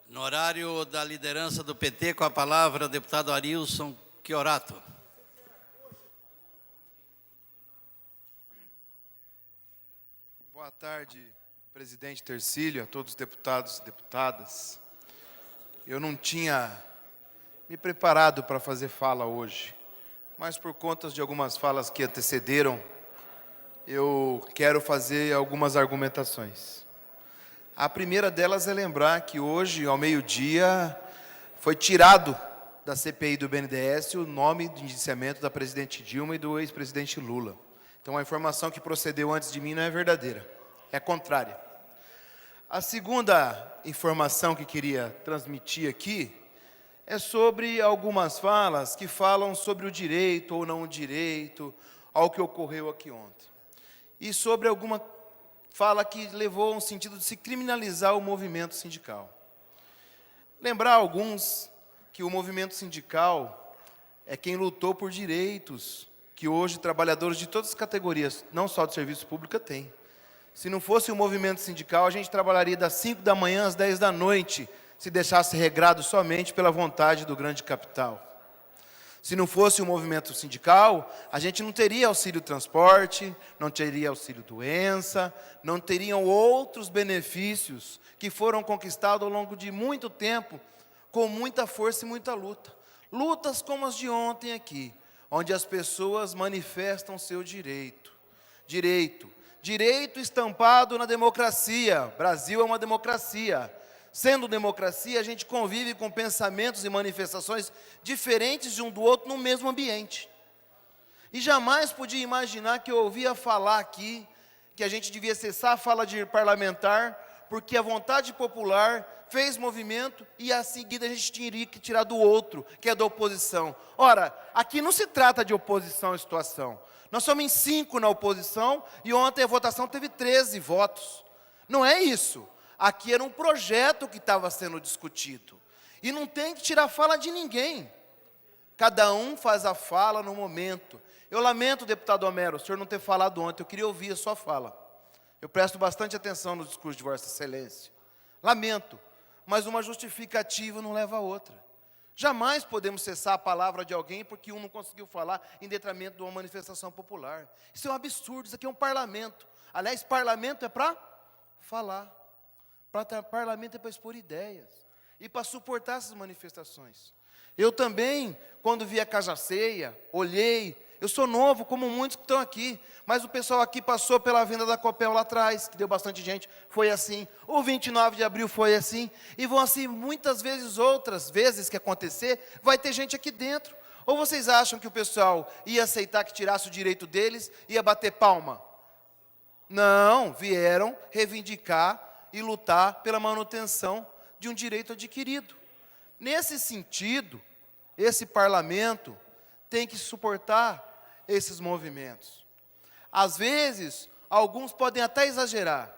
No horário da liderança do PT, com a palavra, o deputado Arilson Chiorato. Boa tarde, presidente Tercílio, a todos os deputados e deputadas. Eu não tinha me preparado para fazer fala hoje, mas por conta de algumas falas que antecederam, eu quero fazer algumas argumentações. A primeira delas é lembrar que hoje, ao meio-dia, foi tirado da CPI do BNDES o nome de indiciamento da presidente Dilma e do ex-presidente Lula. Então, a informação que procedeu antes de mim não é verdadeira, é contrária. A segunda informação que queria transmitir aqui é sobre algumas falas que falam sobre o direito ou não o direito ao que ocorreu aqui ontem. E sobre alguma fala que levou a um sentido de se criminalizar o movimento sindical. Lembrar a alguns que o movimento sindical é quem lutou por direitos que hoje trabalhadores de todas as categorias, não só do serviço público, têm. Se não fosse o movimento sindical, a gente trabalharia das 5 da manhã às 10 da noite, se deixasse regrado somente pela vontade do grande capital. Se não fosse o movimento sindical, a gente não teria auxílio transporte, não teria auxílio doença, não teriam outros benefícios que foram conquistados ao longo de muito tempo, com muita força e muita luta. Lutas como as de ontem aqui, onde as pessoas manifestam seu direito. Direito estampado na democracia. Brasil é uma democracia. Sendo democracia, a gente convive com pensamentos e manifestações diferentes de um do outro no mesmo ambiente. E jamais podia imaginar que eu ouvia falar aqui que a gente devia cessar a fala de parlamentar, porque a vontade popular fez movimento e a seguida a gente teria que tirar do outro, que é da oposição. Ora, aqui não se trata de oposição à situação. Nós somos em 5 na oposição e ontem a votação teve 13 votos. Não é isso. Aqui era um projeto que estava sendo discutido. E não tem que tirar fala de ninguém. Cada um faz a fala no momento. Eu lamento, deputado Homero, o senhor não ter falado ontem. Eu queria ouvir a sua fala. Eu presto bastante atenção no discurso de Vossa Excelência. Lamento, mas uma justificativa não leva a outra. Jamais podemos cessar a palavra de alguém porque um não conseguiu falar em detrimento de uma manifestação popular. Isso é um absurdo, isso aqui é um parlamento. Aliás, parlamento é para falar. Parlamento é para expor ideias e para suportar essas manifestações. Eu também, quando vi a Cajaceia, olhei, eu sou novo, como muitos que estão aqui, mas o pessoal aqui passou pela venda da Copel lá atrás, que deu bastante gente, foi assim. O 29 de abril foi assim, e vão assim muitas vezes, outras vezes que acontecer, vai ter gente aqui dentro. Ou vocês acham que o pessoal ia aceitar que tirasse o direito deles, ia bater palma? Não, vieram reivindicar e lutar pela manutenção de um direito adquirido. Nesse sentido, esse parlamento tem que suportar esses movimentos. Às vezes, alguns podem até exagerar,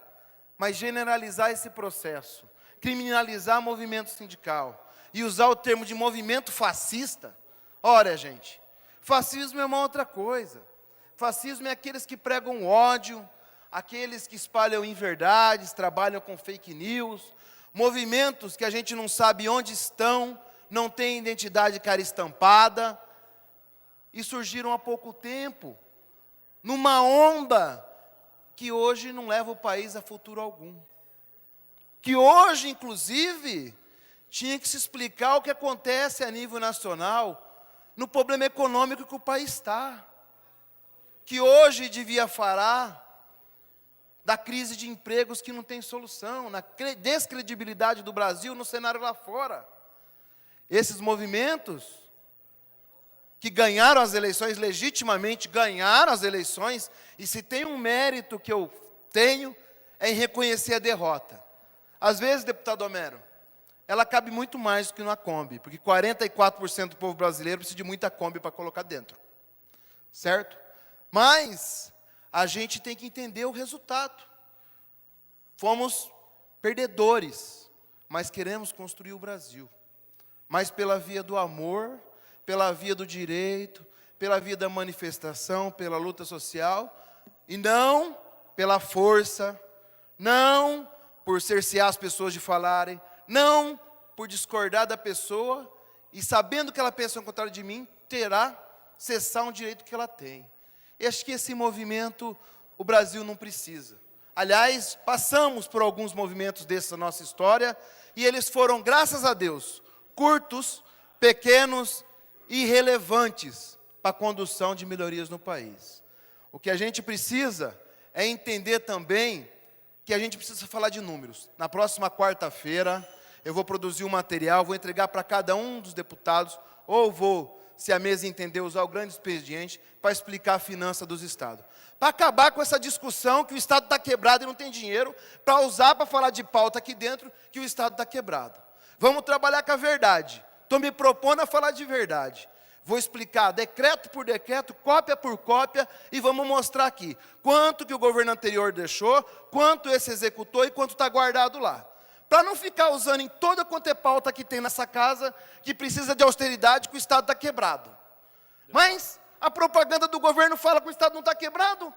mas generalizar esse processo, criminalizar o movimento sindical e usar o termo de movimento fascista. Ora, gente, fascismo é uma outra coisa. Fascismo é aqueles que pregam ódio, aqueles que espalham inverdades, trabalham com fake news, movimentos que a gente não sabe onde estão, não têm identidade cara estampada, e surgiram há pouco tempo, numa onda que hoje não leva o país a futuro algum. Que hoje, inclusive, tinha que se explicar o que acontece a nível nacional, no problema econômico que o país está. Que hoje devia falar da crise de empregos que não tem solução, na descredibilidade do Brasil no cenário lá fora. Esses movimentos que ganharam as eleições, legitimamente ganharam as eleições, e se tem um mérito que eu tenho, é em reconhecer a derrota. Às vezes, deputado Homero, ela cabe muito mais do que numa Kombi, porque 44% do povo brasileiro precisa de muita Kombi para colocar dentro. Certo? Mas a gente tem que entender o resultado. Fomos perdedores, mas queremos construir o Brasil. Mas pela via do amor, pela via do direito, pela via da manifestação, pela luta social, e não pela força, não por cercear as pessoas de falarem, não por discordar da pessoa e sabendo que ela pensa ao contrário de mim, terá cessar um direito que ela tem. E acho que esse movimento o Brasil não precisa. Aliás, passamos por alguns movimentos dessa nossa história e eles foram, graças a Deus, curtos, pequenos e irrelevantes para a condução de melhorias no país. O que a gente precisa é entender também que a gente precisa falar de números. Na próxima quarta-feira, eu vou produzir um material, vou entregar para cada um dos deputados, ou vou, se a mesa entender, usar o grande expediente para explicar a finança dos estados. Para acabar com essa discussão que o Estado está quebrado e não tem dinheiro, para usar para falar de pauta aqui dentro que o Estado está quebrado. Vamos trabalhar com a verdade. Estou me propondo a falar de verdade. Vou explicar decreto por decreto, cópia por cópia, e vamos mostrar aqui quanto que o governo anterior deixou, quanto esse executou e quanto está guardado lá. Para não ficar usando em toda quanto é pauta que tem nessa casa, que precisa de austeridade, que o Estado está quebrado. Mas a propaganda do governo fala que o Estado não está quebrado.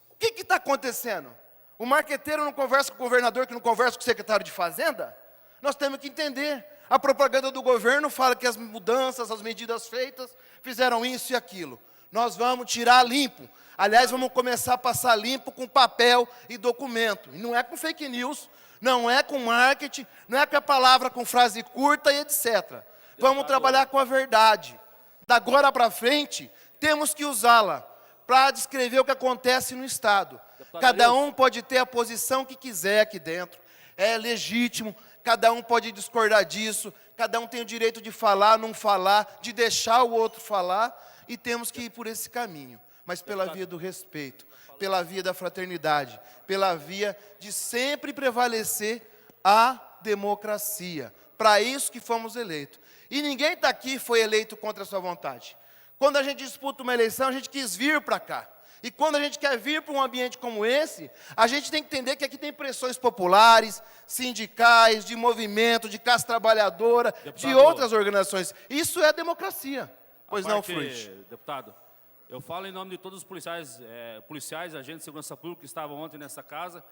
O que está acontecendo? O marqueteiro não conversa com o governador, que não conversa com o secretário de Fazenda? Nós temos que entender. A propaganda do governo fala que as mudanças, as medidas feitas, fizeram isso e aquilo. Nós vamos tirar limpo. Aliás, vamos começar a passar limpo com papel e documento. E não é com fake news, não é com marketing, não é com a palavra com frase curta e etc. Vamos trabalhar com a verdade. Da agora para frente, temos que usá-la para descrever o que acontece no Estado. Cada um pode ter a posição que quiser aqui dentro. É legítimo. Cada um pode discordar disso, cada um tem o direito de falar, não falar, de deixar o outro falar, e temos que ir por esse caminho, mas pela via do respeito, pela via da fraternidade, pela via de sempre prevalecer a democracia. Para isso que fomos eleitos. E ninguém está aqui foi eleito contra a sua vontade. Quando a gente disputa uma eleição, a gente quis vir para cá. E quando a gente quer vir para um ambiente como esse, a gente tem que entender que aqui tem pressões populares, sindicais, de movimento, de classe trabalhadora, de outras organizações. Isso é democracia. Pois não, Fruit? Deputado, eu falo em nome de todos os policiais, agentes de segurança pública que estavam ontem nessa casa,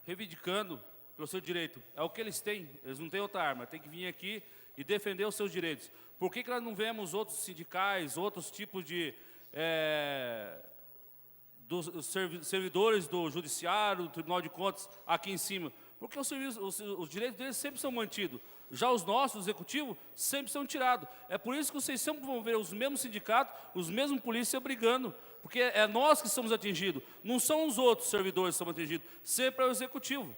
reivindicando pelo seu direito. É o que eles têm, eles não têm outra arma, tem que vir aqui e defender os seus direitos. Por que nós não vemos outros sindicais, outros tipos de... dos servidores do Judiciário, do Tribunal de Contas, aqui em cima? Porque os direitos deles sempre são mantidos. Já os nossos, o Executivo, sempre são tirados. É por isso que vocês sempre vão ver os mesmos sindicatos, os mesmos polícias brigando. Porque é nós que somos atingidos, não são os outros servidores que são atingidos, sempre é o Executivo.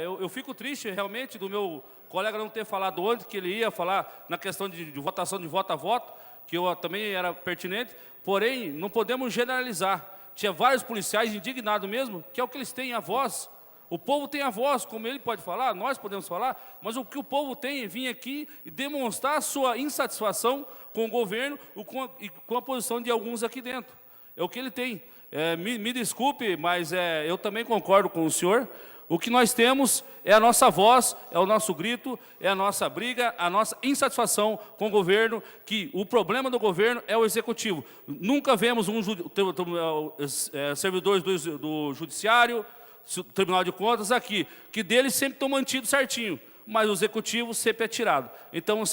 Eu fico triste, realmente, do meu colega não ter falado ontem que ele ia falar na questão de votação de voto a voto, que eu também era pertinente, porém, não podemos generalizar. Tinha vários policiais indignados mesmo, que é o que eles têm, a voz. O povo tem a voz, como ele pode falar, nós podemos falar, mas o que o povo tem é vir aqui e demonstrar a sua insatisfação com o governo e com a posição de alguns aqui dentro. É o que ele tem. Me desculpe, mas eu também concordo com o senhor. O que nós temos é a nossa voz, é o nosso grito, é a nossa briga, a nossa insatisfação com o governo, que o problema do governo é o Executivo. Nunca vemos servidores do Judiciário, Tribunal de Contas aqui, que deles sempre estão mantidos certinho, mas o Executivo sempre é tirado. Então,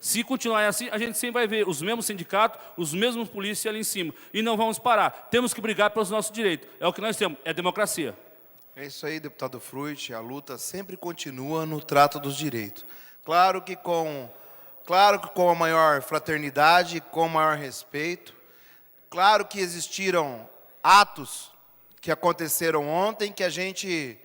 se continuar assim, a gente sempre vai ver os mesmos sindicatos, os mesmos polícias ali em cima, e não vamos parar. Temos que brigar pelos nossos direitos. É o que nós temos, é democracia. É isso aí, deputado Fruit, a luta sempre continua no trato dos direitos. Claro que com a maior fraternidade, com o maior respeito. Claro que existiram atos que aconteceram ontem que a gente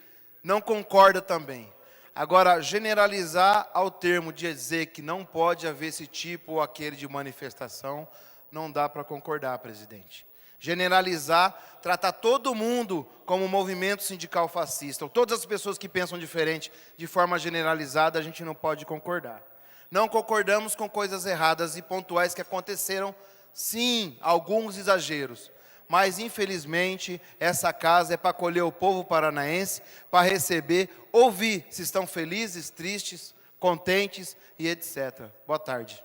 não concorda também. Agora, generalizar ao termo de dizer que não pode haver esse tipo ou aquele de manifestação, não dá para concordar, presidente. Generalizar, tratar todo mundo como movimento sindical fascista, ou todas as pessoas que pensam diferente, de forma generalizada, a gente não pode concordar. Não concordamos com coisas erradas e pontuais que aconteceram, sim, alguns exageros. Mas, infelizmente, essa casa é para acolher o povo paranaense, para receber, ouvir se estão felizes, tristes, contentes e etc. Boa tarde.